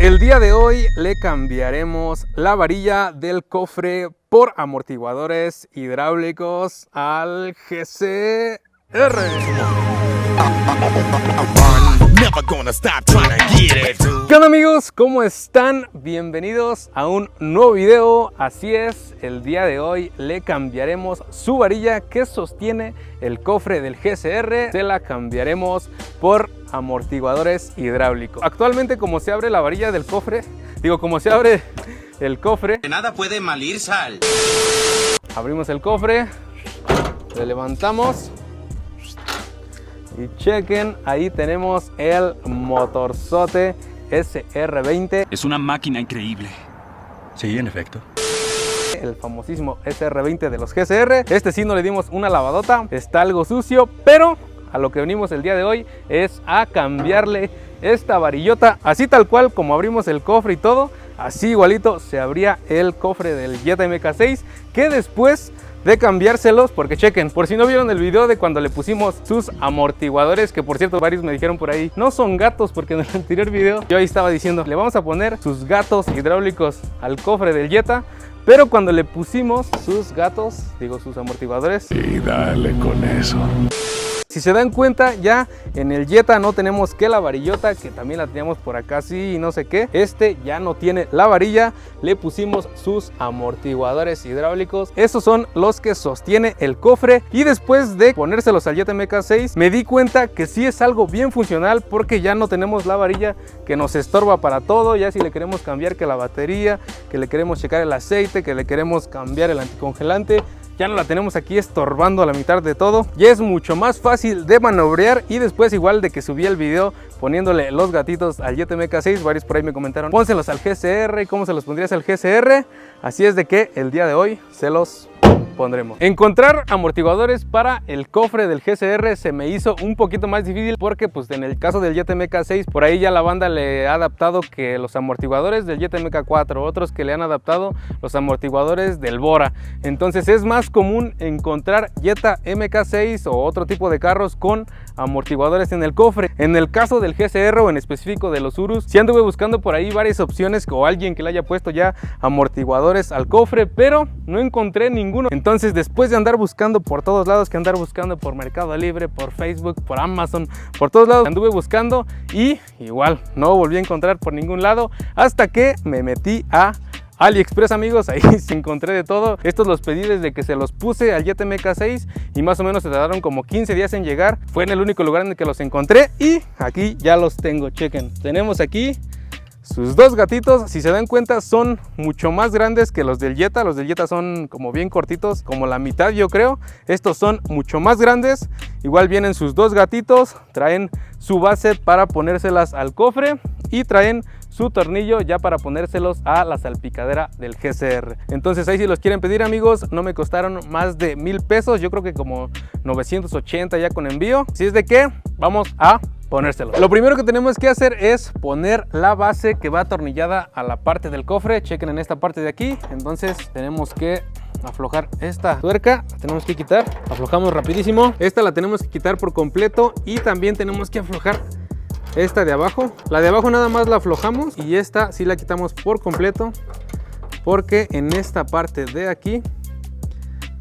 El día de hoy le cambiaremos la varilla del cofre por amortiguadores hidráulicos al GCR. ¿Qué onda amigos? ¿Cómo están? Bienvenidos a un nuevo video. Así es, el día de hoy le cambiaremos su varilla que sostiene el cofre del GCR. Se la cambiaremos por amortiguadores hidráulicos. Actualmente, como se abre la varilla del cofre, como se abre el cofre, que nada puede malir sal. Abrimos el cofre, le levantamos y chequen, ahí tenemos el motorzote SR20. Es una máquina increíble. Sí, en efecto. El famosísimo SR20 de los GCR. Este sí no le dimos una lavadota, está algo sucio, pero a lo que venimos el día de hoy es a cambiarle esta varillota, así tal cual como abrimos el cofre y todo, así igualito se abría el cofre del Jetta MK6, que después de cambiárselos, porque chequen, por si no vieron el video de cuando le pusimos sus amortiguadores, que por cierto varios me dijeron por ahí, no son gatos, porque en el anterior video yo ahí estaba diciendo, le vamos a poner sus gatos hidráulicos al cofre del Jetta, pero cuando le pusimos sus gatos, sus amortiguadores, y dale con eso. Si se dan cuenta, ya en el Jetta no tenemos que la varillota, que también la teníamos por acá así y no sé qué. Este ya no tiene la varilla, le pusimos sus amortiguadores hidráulicos. Esos son los que sostiene el cofre. Y después de ponérselos al Jetta MK6, me di cuenta que sí es algo bien funcional, porque ya no tenemos la varilla que nos estorba para todo. Ya si le queremos cambiar que la batería, que le queremos checar el aceite, que le queremos cambiar el anticongelante, ya no la tenemos aquí estorbando a la mitad de todo. Ya es mucho más fácil de manobrear. Y después, igual de que subí el video poniéndole los gatitos al Jetta MK6, varios por ahí me comentaron, pónselos al GCR, ¿cómo se los pondrías al GCR? Así es de que el día de hoy se los pondremos. Encontrar amortiguadores para el cofre del GCR se me hizo un poquito más difícil, porque pues en el caso del Jetta MK6 por ahí ya la banda le ha adaptado que los amortiguadores del Jetta MK4, otros que le han adaptado los amortiguadores del Bora. Entonces es más común encontrar Jetta MK6 o otro tipo de carros con amortiguadores en el cofre. En el caso del GCR o en específico de los Urus, sí anduve buscando por ahí varias opciones o alguien que le haya puesto ya amortiguadores al cofre, pero no encontré ninguno. Entonces, después de andar buscando por todos lados, que andar buscando por Mercado Libre, por Facebook, por Amazon, por todos lados anduve buscando y igual no volví a encontrar por ningún lado, hasta que me metí a AliExpress, amigos. Ahí se encontré de todo. Estos los pedí desde que se los puse al Jetta MK6 y más o menos se tardaron como 15 días en llegar. Fue en el único lugar en el que los encontré y aquí ya los tengo. Chequen, tenemos aquí sus dos gatitos. Si se dan cuenta, son mucho más grandes que los del Jetta. Los del Jetta son como bien cortitos, como la mitad yo creo. Estos son mucho más grandes. Igual vienen sus dos gatitos, traen su base para ponérselas al cofre y traen su tornillo ya para ponérselos a la salpicadera del GCR. Entonces ahí, si los quieren pedir, amigos, no me costaron más de 1000 pesos, yo creo que como 980 ya con envío. Así es de que vamos a ponérselo. Lo primero que tenemos que hacer es poner la base que va atornillada a la parte del cofre. Chequen en esta parte de aquí. Entonces tenemos que aflojar esta tuerca, la tenemos que quitar, aflojamos rapidísimo. Esta la tenemos que quitar por completo y también tenemos que aflojar esta de abajo. La de abajo nada más la aflojamos y esta sí la quitamos por completo, porque en esta parte de aquí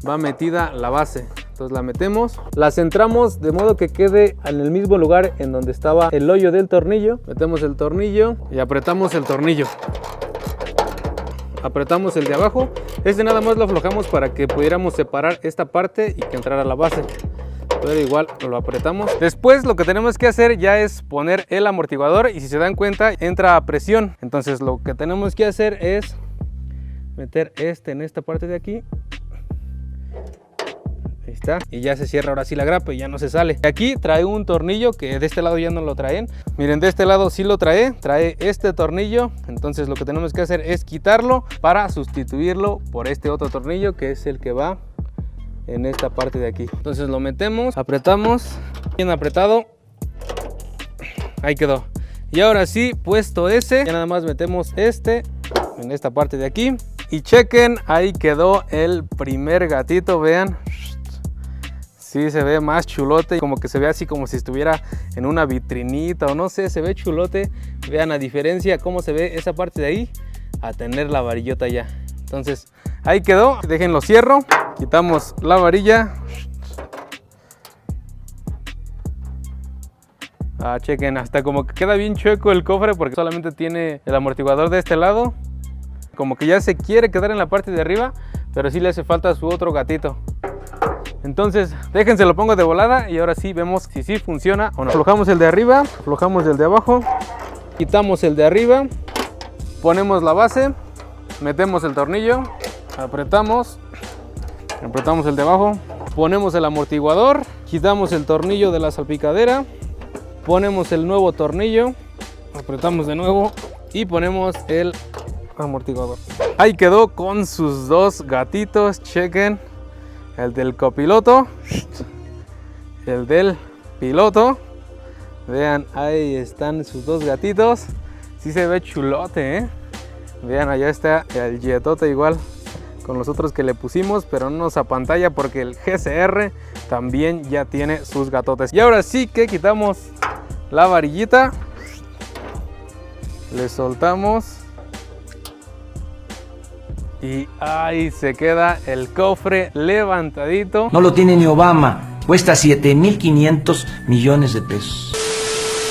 va metida la base. Entonces la metemos, la centramos de modo que quede en el mismo lugar en donde estaba el hoyo del tornillo. Metemos el tornillo y apretamos el tornillo. Apretamos el de abajo. Este nada más lo aflojamos para que pudiéramos separar esta parte y que entrara la base. Pero igual lo apretamos. Después lo que tenemos que hacer ya es poner el amortiguador, y si se dan cuenta entra a presión. Entonces lo que tenemos que hacer es meter en esta parte de aquí. Ahí está, y ya se cierra ahora sí la grapa y ya no se sale. Aquí trae un tornillo que de este lado ya no lo traen. Miren, de este lado sí lo trae este tornillo. Entonces lo que tenemos que hacer es quitarlo para sustituirlo por este otro tornillo, que es el que va en esta parte de aquí. Entonces lo metemos, apretamos, bien apretado, ahí quedó. Y ahora sí, puesto ese, ya nada más metemos en esta parte de aquí y chequen, ahí quedó el primer gatito, vean. Sí, se ve más chulote, como que se ve así como si estuviera en una vitrinita o no sé, se ve chulote. Vean la diferencia, cómo se ve esa parte de ahí a tener la varillota ya. Entonces, ahí quedó. Déjenlo cierro. Quitamos la varilla. Chequen, hasta como que queda bien chueco el cofre porque solamente tiene el amortiguador de este lado. Como que ya se quiere quedar en la parte de arriba, pero sí le hace falta su otro gatito. Entonces, déjense, lo pongo de volada y ahora sí vemos si sí funciona o no. Aflojamos el de arriba, aflojamos el de abajo, quitamos el de arriba, ponemos la base, metemos el tornillo, apretamos el de abajo, ponemos el amortiguador, quitamos el tornillo de la salpicadera, ponemos el nuevo tornillo, apretamos de nuevo y ponemos el amortiguador. Ahí quedó con sus dos gatitos, chequen. El del copiloto, el del piloto. Vean, ahí están sus dos gatitos. Sí se ve chulote, ¿eh? Vean, allá está el Jetote igual con los otros que le pusimos, pero no nos apantalla porque el GCR también ya tiene sus gatotes. Y ahora sí que quitamos la varillita, le soltamos y ahí se queda el cofre levantadito. No lo tiene ni Obama, cuesta 7,500 millones de pesos.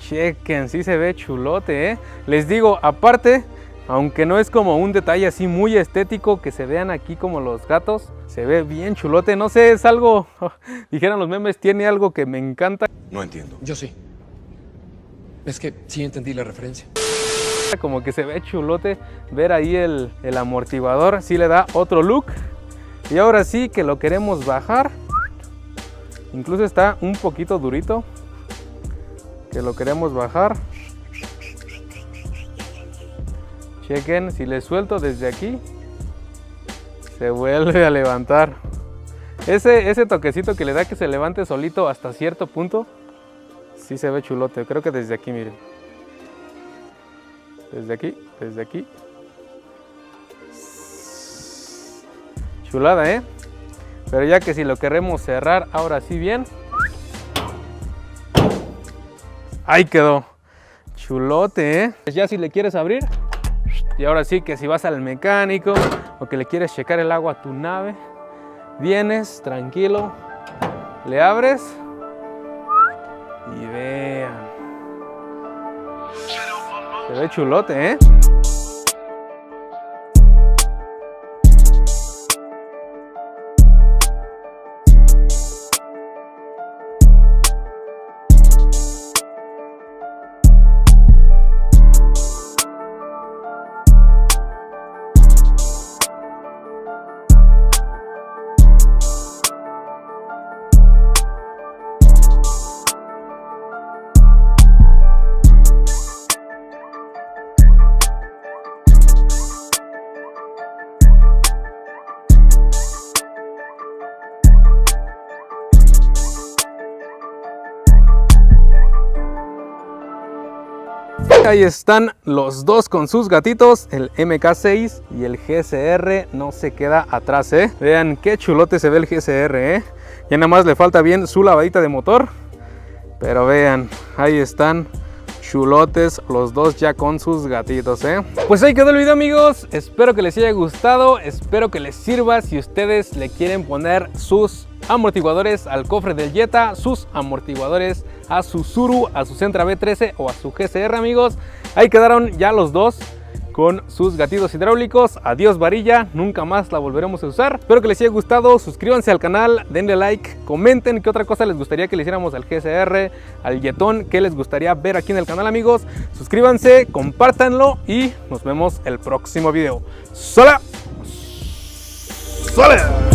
Chequen, sí se ve chulote, ¿eh? Les digo, aparte, aunque no es como un detalle así muy estético, que se vean aquí como los gatos, se ve bien chulote. No sé, es algo, dijeran los memes, tiene algo que me encanta. No entiendo. Yo sí. Es que sí entendí la referencia. Como que se ve chulote ver ahí el amortiguador, sí le da otro look. Y ahora sí que lo queremos bajar. Incluso está un poquito durito, que lo queremos bajar. Chequen, si le suelto desde aquí, se vuelve a levantar. Ese toquecito que le da que se levante solito hasta cierto punto, sí se ve chulote. Creo que desde aquí, miren. Desde aquí. Chulada, ¿eh? Pero ya que si lo queremos cerrar ahora sí bien. Ahí quedó. Chulote, ¿eh? Ya si le quieres abrir. Y ahora sí que si vas al mecánico o que le quieres checar el agua a tu nave, vienes tranquilo, le abres y vean. Se ve chulote, ¿eh? Ahí están los dos con sus gatitos, el MK6 y el GCR no se queda atrás, ¿eh? Vean qué chulote se ve el GCR, ¿eh? Ya nada más le falta bien su lavadita de motor, pero vean, ahí están chulotes los dos ya con sus gatitos, ¿eh? Pues ahí quedó el video, amigos. Espero que les haya gustado, espero que les sirva si ustedes le quieren poner sus amortiguadores al cofre del Jetta, sus amortiguadores a su Tsuru, a su Sentra B13 o a su GCR, amigos. Ahí quedaron ya los dos con sus gatitos hidráulicos. Adiós varilla, nunca más la volveremos a usar. Espero que les haya gustado, suscríbanse al canal, denle like, comenten qué otra cosa les gustaría que le hiciéramos al GCR, al Jetón, qué les gustaría ver aquí en el canal, amigos. Suscríbanse, compártanlo y nos vemos el próximo video. ¡Sola! ¡Sola!